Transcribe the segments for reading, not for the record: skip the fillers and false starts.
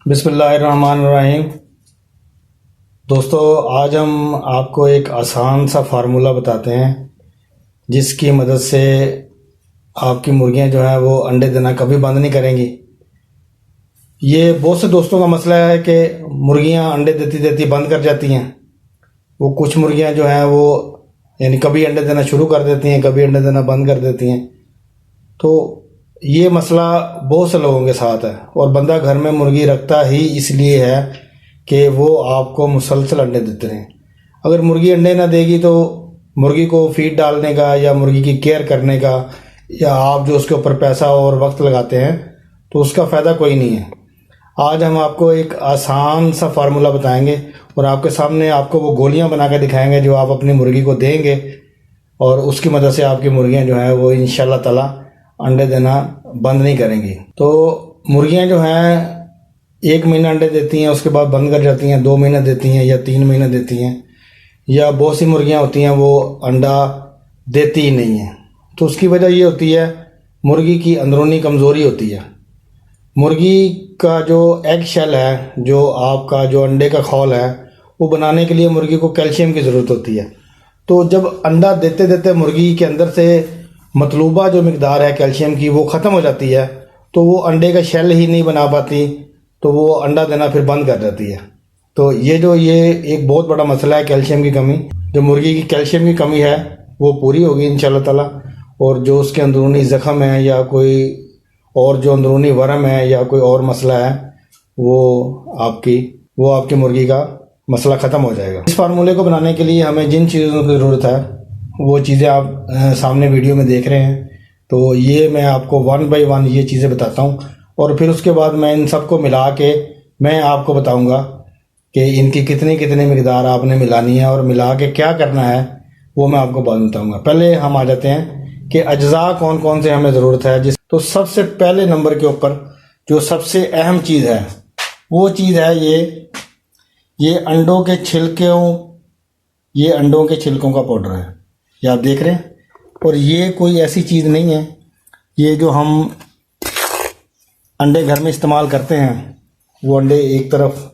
बिस्मिल्लाहिर्रहमानिर्रहीम। दोस्तों, आज हम आपको एक आसान सा फार्मूला बताते हैं जिसकी मदद से आपकी मुर्गियां जो हैं वो अंडे देना कभी बंद नहीं करेंगी। ये बहुत से दोस्तों का मसला है कि मुर्गियां अंडे देती देती बंद कर जाती हैं। वो कुछ मुर्गियां जो हैं वो यानी कभी अंडे देना शुरू कर देती हैं, कभी अंडे देना बंद कर देती हैं। तो ये मसला बहुत से लोगों के साथ है और बंदा घर में मुर्गी रखता ही इसलिए है कि वो आपको मुसलसल अंडे देते रहें। अगर मुर्गी अंडे ना देगी तो मुर्गी को फीड डालने का या मुर्गी की केयर करने का या आप जो उसके ऊपर पैसा और वक्त लगाते हैं तो उसका फ़ायदा कोई नहीं है। आज हम आपको एक आसान सा फार्मूला बताएंगे और आपके सामने आपको वो गोलियां बना कर दिखाएंगे जो आप अपनी मुर्गी को देंगे और उसकी मदद से आपकी मुर्गियां जो हैं वो इंशाल्लाह ताला अंडे देना बंद नहीं करेंगी। तो मुर्गियां जो हैं 1 महीना अंडे देती हैं, उसके बाद बंद कर जाती हैं, 2 महीने देती हैं या 3 महीने देती हैं, या बहुत सी मुर्गियां होती हैं वो अंडा देती ही नहीं हैं। तो उसकी वजह ये होती है मुर्गी की अंदरूनी कमज़ोरी होती है। मुर्गी का जो एग शेल है, जो आपका जो अंडे का खौल है, वो बनाने के लिए मुर्गी को कैल्शियम की ज़रूरत होती है। तो जब अंडा देते देते मुर्गी के अंदर से मतलूबा जो मिकदार है कैल्शियम की वो ख़त्म हो जाती है तो वो अंडे का शेल ही नहीं बना पाती, तो वो अंडा देना फिर बंद कर देती है। तो ये एक बहुत बड़ा मसला है कैल्शियम की कमी। जो मुर्गी की कैल्शियम की कमी है वो पूरी होगी इंशाल्लाह ताला, और जो उसके अंदरूनी ज़ख़म है या कोई और जो अंदरूनी वरम है या कोई और मसला है वो आपकी मुर्गी का मसला ख़त्म हो जाएगा। इस फार्मूले को बनाने के लिए हमें जिन चीज़ों की ज़रूरत है वो चीज़ें आप सामने वीडियो में देख रहे हैं। तो ये मैं आपको 1 बाय 1 ये चीज़ें बताता हूँ और फिर उसके बाद मैं इन सबको मिला के मैं आपको बताऊँगा कि इनकी कितनी कितनी मिकदार आपने मिलानी है और मिला के क्या करना है वो मैं आपको बाद में बताऊँगा। पहले हम आ जाते हैं कि अज्जा कौन कौन से हमें ज़रूरत है। तो सबसे पहले नंबर के ऊपर जो सबसे अहम चीज़ है वो चीज़ है ये अंडों के छिलकों का पाउडर है, ये आप देख रहे हैं। और ये कोई ऐसी चीज़ नहीं है, ये जो हम अंडे घर में इस्तेमाल करते हैं वो अंडे एक तरफ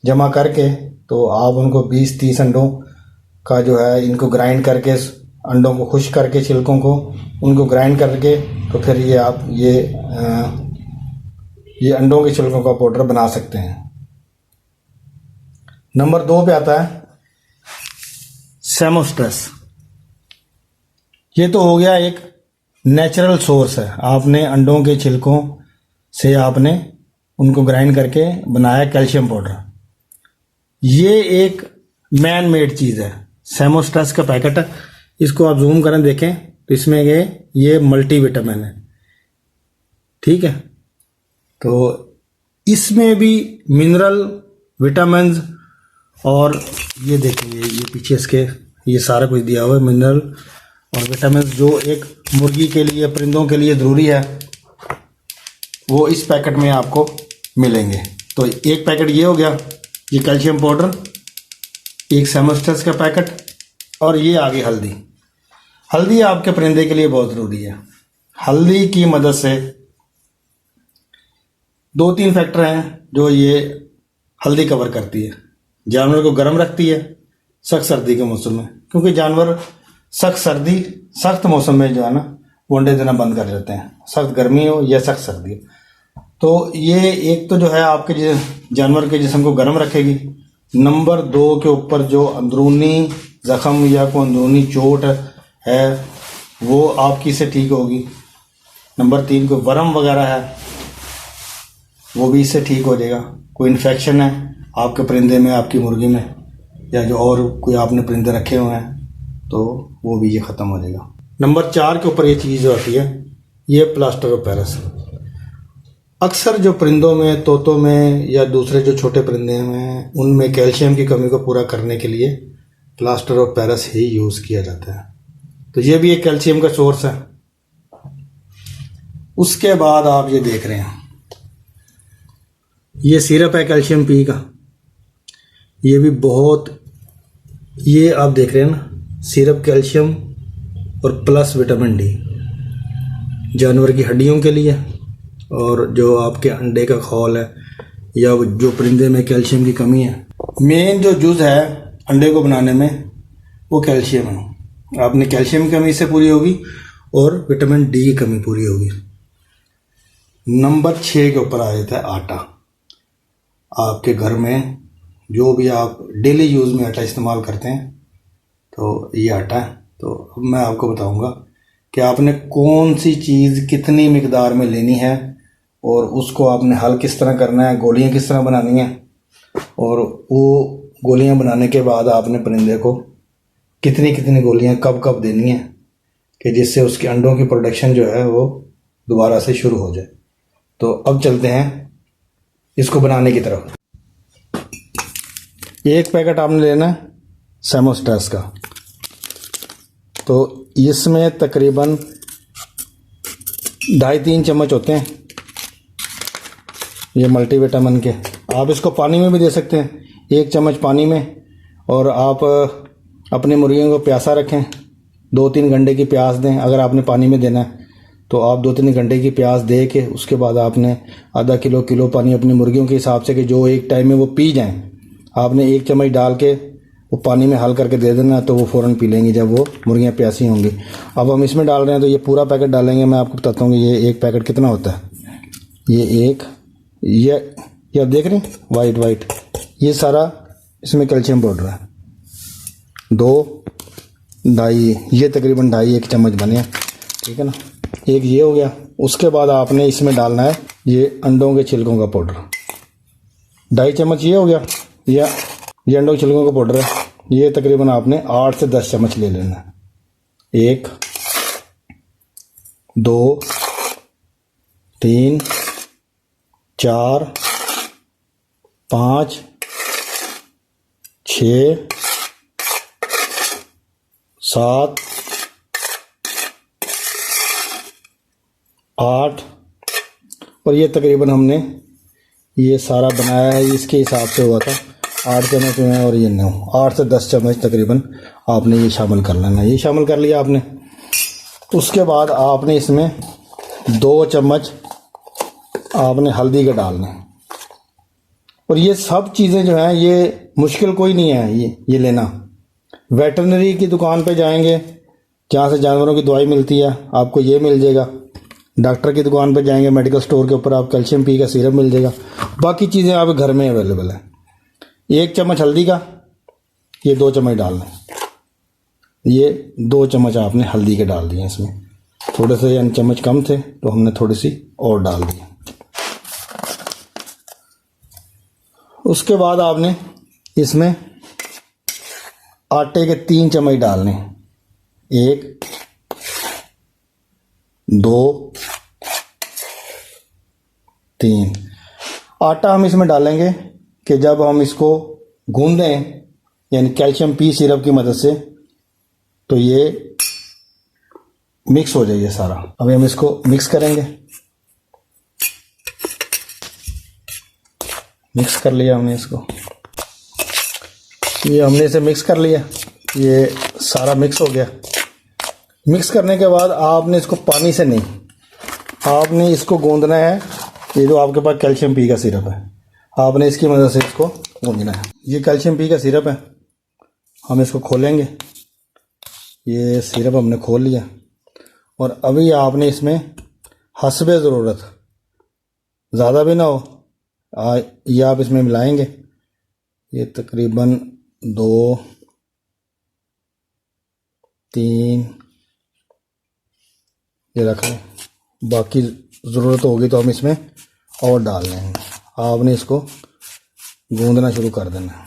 जमा करके तो आप उनको 20-30 अंडों का जो है इनको ग्राइंड करके अंडों को खुश करके छिलकों को उनको ग्राइंड करके तो फिर ये आप ये अंडों के छिलकों का पाउडर बना सकते हैं। नंबर 2 पे आता है सेमोस्ट्रेस। ये तो हो गया एक नेचुरल सोर्स है, आपने अंडों के छिलकों से आपने उनको ग्राइंड करके बनाया कैल्शियम पाउडर। ये एक मैन मेड चीज़ है, सेमोस्ट्रेस का पैकेट है। इसको आप जूम करें देखें तो इसमें ये मल्टीविटामिन है, ठीक है। तो इसमें भी मिनरल विटामिन और ये देखेंगे ये पीछे इसके ये सारा कुछ दिया हुआ है, मिनरल और विटामिन जो एक मुर्गी के लिए परिंदों के लिए ज़रूरी है वो इस पैकेट में आपको मिलेंगे। तो एक पैकेट ये हो गया, ये कैल्शियम पाउडर, एक सेमोस्ट्रेस का पैकेट, और ये आगे हल्दी आपके परिंदे के लिए बहुत ज़रूरी है। हल्दी की मदद से 2-3 फैक्टर हैं जो ये हल्दी कवर करती है। जानवर को गर्म रखती है सख्त सर्दी के मौसम में, क्योंकि जानवर सख्त मौसम में जो है ना वो अंडे देना बंद कर देते हैं, सख्त गर्मी हो या सख्त सर्दी हो। तो ये एक तो जो है आपके जानवर के जिस्म को गर्म रखेगी। नंबर 2 के ऊपर जो अंदरूनी ज़ख़म या कोई अंदरूनी चोट है वो आपकी से ठीक होगी। नंबर 3 को वरम वगैरह है वो भी इससे ठीक हो जाएगा। कोई इन्फेक्शन है आपके परिंदे में, आपकी मुर्गी में, या जो और कोई आपने परिंदे रखे हुए हैं तो वो भी ये ख़त्म हो जाएगा। नंबर 4 के ऊपर ये चीज़ जो आती है ये प्लास्टर ऑफ पेरिस। अक्सर जो परिंदों में, तोतों में या दूसरे जो छोटे परिंदे हैं उनमें कैल्शियम की कमी को पूरा करने के लिए plaster of Paris he use किया जाता है। तो ये भी एक कैल्शियम का सोर्स है। उसके बाद आप ये देख रहे हैं ये सिरप है कैल्शियम पी का, ये भी बहुत, ये आप देख रहे हैं ना सिरप कैल्शियम और प्लस विटामिन डी, जानवर की हड्डियों के लिए और जो आपके अंडे का खौल है या जो परिंदे में कैल्शियम की कमी है, मेन जो जुज है अंडे को बनाने में वो कैल्शियम है। आपने कैल्शियम की कमी से पूरी होगी और विटामिन डी की कमी पूरी होगी। नंबर 6 के ऊपर आ जाता है आटा। आपके घर में जो भी आप डेली यूज़ में आटा इस्तेमाल करते हैं तो ये आटा है। तो अब मैं आपको बताऊंगा कि आपने कौन सी चीज़ कितनी मिकदार में लेनी है और उसको आपने हल किस तरह करना है, गोलियां किस तरह बनानी है, और वो गोलियां बनाने के बाद आपने परिंदे को कितनी कितनी गोलियां कब कब देनी है कि जिससे उसके अंडों की प्रोडक्शन जो है वो दोबारा से शुरू हो जाए। तो अब चलते हैं इसको बनाने की तरफ। एक पैकेट आपने लेना है सेमोस्टेस का। तो इसमें तकरीबन 2.5-3 चम्मच होते हैं ये मल्टीविटामिन के। आप इसको पानी में भी दे सकते हैं, 1 चम्मच पानी में, और आप अपनी मुर्गियों को प्यासा रखें, 2-3 घंटे की प्यास दें। अगर आपने पानी में देना है तो आप 2-3 घंटे की प्यास दे के उसके बाद आपने आधा किलो पानी अपनी मुर्गियों के हिसाब से कि जो एक टाइम में वो पी जाएं, आपने 1 चम्मच डाल के वो पानी में हल करके दे देना, तो वो फ़ौरन पी लेंगी जब वो मुर्गियाँ प्यासी होंगी। अब हम इसमें डाल रहे हैं तो ये पूरा पैकेट डालेंगे। मैं आपको बताता हूँ कि ये एक पैकेट कितना होता है। ये आप देख रहे हैं वाइट ये सारा इसमें कैल्शियम पाउडर है। 2-2.5 ये तकरीबन 2.5-1 चम्मच बने हैं, ठीक है ना। एक ये हो गया। उसके बाद आपने इसमें डालना है ये अंडों के छिलकों का पाउडर, 2.5 चम्मच ये हो गया। ये अंडों के छिलकों का पाउडर है, ये तकरीबन आपने 8 से 10 चम्मच ले लेना है। 1 2 3 4 5 6 7 8 और ये तकरीबन हमने ये सारा बनाया है इसके हिसाब से हुआ था 8 चम्मच में, और ये 9 8 से 10 चम्मच तकरीबन आपने ये शामिल कर लेना। ये शामिल कर लिया आपने। उसके बाद आपने इसमें 2 चम्मच आपने हल्दी के डालने, और ये सब चीज़ें जो हैं ये मुश्किल कोई नहीं है ये लेना। वेटरनरी की दुकान पे जाएंगे जहाँ से जानवरों की दवाई मिलती है, आपको ये मिल जाएगा। डॉक्टर की दुकान पे जाएंगे, मेडिकल स्टोर के ऊपर आप कैल्शियम पी का सिरप मिल जाएगा। बाकी चीज़ें आप घर में अवेलेबल है। 1 चम्मच हल्दी का, ये 2 चम्मच डालना, ये 2 चम्मच आपने हल्दी के डाल दिए इसमें। थोड़े से चम्मच कम थे तो हमने थोड़ी सी और डाल दी। उसके बाद आपने इसमें आटे के 3 चम्मच डालने, 1 2 3। आटा हम इसमें डालेंगे कि जब हम इसको गूंदें यानी कैल्शियम पी सिरप की मदद से तो ये मिक्स हो जाए सारा। अभी हम इसको मिक्स करेंगे। मिक्स कर लिया हमने इसको, ये हमने इसे मिक्स कर लिया, ये सारा मिक्स हो गया। मिक्स करने के बाद आपने इसको पानी से नहीं, आपने इसको गूंदना है। ये जो आपके पास कैल्शियम पी का सिरप है, आपने इसकी मदद से इसको गूंदना है। ये कैल्शियम पी का सिरप है, हम इसको खोलेंगे। ये सिरप हमने खोल लिया, और अभी आपने इसमें हस्बे ज़रूरत, ज़्यादा भी ना हो, ये आप इसमें मिलाएंगे। ये तकरीबन 2 3 ये रख लें। बाकी ज़रूरत होगी तो हम इसमें और डाल लेंगे। आपने इसको गूंदना शुरू कर देना।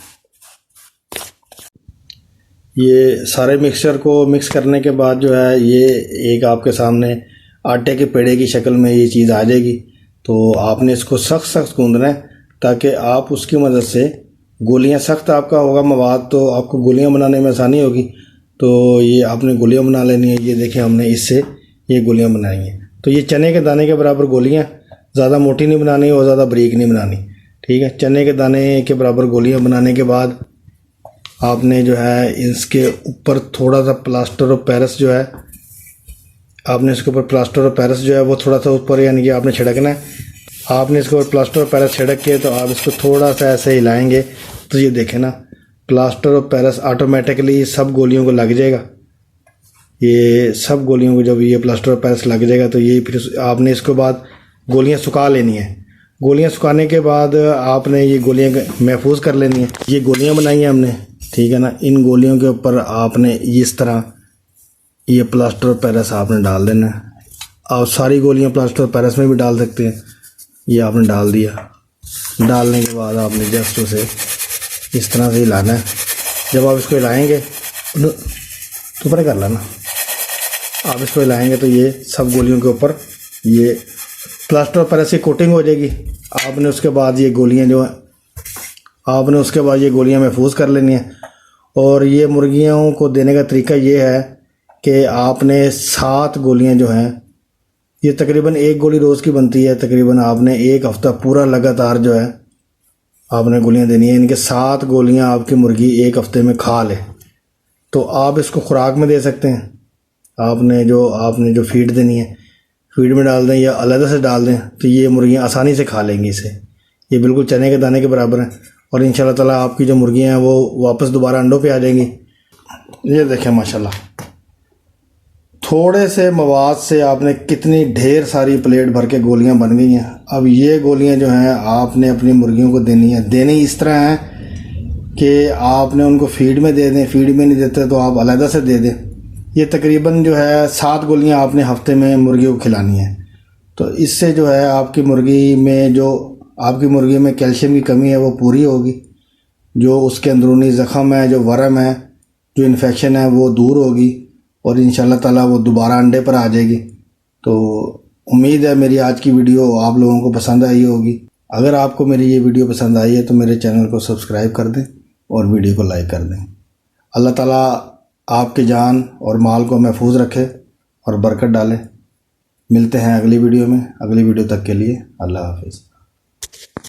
ये सारे मिक्सचर को मिक्स करने के बाद जो है ये एक आपके सामने आटे के पेड़े की शक्ल में ये चीज़ आ जाएगी। तो आपने इसको सख्त सख्त गूंदना है ताकि आप उसकी मदद से गोलियां, सख्त आपका होगा मवाद तो आपको गोलियां बनाने में आसानी होगी। तो ये आपने गोलियां बना लेनी है। ये देखें हमने इससे ये गोलियां बनाई हैं। तो ये चने के दाने के बराबर गोलियां, ज़्यादा मोटी नहीं बनानी और ज़्यादा बारीक नहीं बनानी, ठीक है। चने के दाने के बराबर गोलियां बनाने के बाद आपने जो है इसके ऊपर थोड़ा सा प्लास्टर ऑफ पेरिस जो है आपने इसके ऊपर प्लास्टर और पेरिस जो है वो थोड़ा सा ऊपर यानी कि आपने छिड़कना है। आपने इसके ऊपर प्लास्टर और पेरिस छिड़क के तो आप इसको थोड़ा सा ऐसे हिलाएंगे तो ये देखें ना, प्लास्टर और पेरिस ऑटोमेटिकली सब गोलियों को लग जाएगा। ये सब गोलियों को जब ये प्लास्टर और पेरिस लग जाएगा तो ये फिर आपने इसके बाद गोलियां सुखा लेनी है। गोलियां सुखाने के बाद आपने ये गोलियां महफूज कर लेनी है। ये गोलियां बनाई हैं हमने, ठीक है ना। इन गोलियों के ऊपर आपने इस तरह ये प्लास्टर और पेरिस आपने डाल देना है। आप सारी गोलियां प्लास्टर और पेरिस में भी डाल सकते हैं। ये आपने डाल दिया। डालने के बाद आपने जस्ट उसे इस तरह से हिलाना है। जब आप इसको हिलाएंगे तो ऊपर कर लेना, आप इसको हिलाएंगे तो ये सब गोलियों के ऊपर ये प्लास्टर और पेरिस की कोटिंग हो जाएगी। आपने उसके बाद ये गोलियां जो हैं आपने उसके बाद ये गोलियां महफूज कर लेनी है। और ये मुर्गियों को देने का तरीका ये है कि आपने 7 गोलियां जो हैं, ये तकरीबन 1 गोली रोज़ की बनती है। तकरीबन आपने 1 हफ्ता पूरा लगातार जो है आपने गोलियां देनी है। इनके 7 गोलियां आपकी मुर्गी 1 हफ्ते में खा ले तो आप इसको खुराक में दे सकते हैं। आपने जो फीड देनी है फीड में डाल दें या अलग से डाल दें तो ये मुर्गियां आसानी से खा लेंगी इसे। ये बिल्कुल चने के दाने के बराबर है और इंशाल्लाह ताला आपकी जो मुर्गियां हैं वो वापस दोबारा अंडों पे आ जाएंगी। ये देखें माशाल्लाह, थोड़े से मवाद से आपने कितनी ढेर सारी प्लेट भर के गोलियां बन गई हैं। अब ये गोलियां जो हैं आपने अपनी मुर्गियों को देनी है। देनी इस तरह है कि आपने उनको फीड में दे दें, फीड में नहीं देते तो आप अलग से दे दें। ये तकरीबन जो है 7 गोलियां आपने हफ्ते में मुर्गियों को खिलानी है। तो इससे जो है आपकी मुर्गी में कैल्शियम की कमी है वो पूरी होगी। जो उसके अंदरूनी ज़ख़म है, जो वरम है, जो इन्फेक्शन है वो दूर होगी और इंशाल्लाह ताला वो दोबारा अंडे पर आ जाएगी। तो उम्मीद है मेरी आज की वीडियो आप लोगों को पसंद आई होगी। अगर आपको मेरी ये वीडियो पसंद आई है तो मेरे चैनल को सब्सक्राइब कर दें और वीडियो को लाइक कर दें। अल्लाह ताला आपकी जान और माल को महफूज रखे और बरकत डाले। मिलते हैं अगली वीडियो में। अगली वीडियो तक के लिए अल्लाह हाफिज़।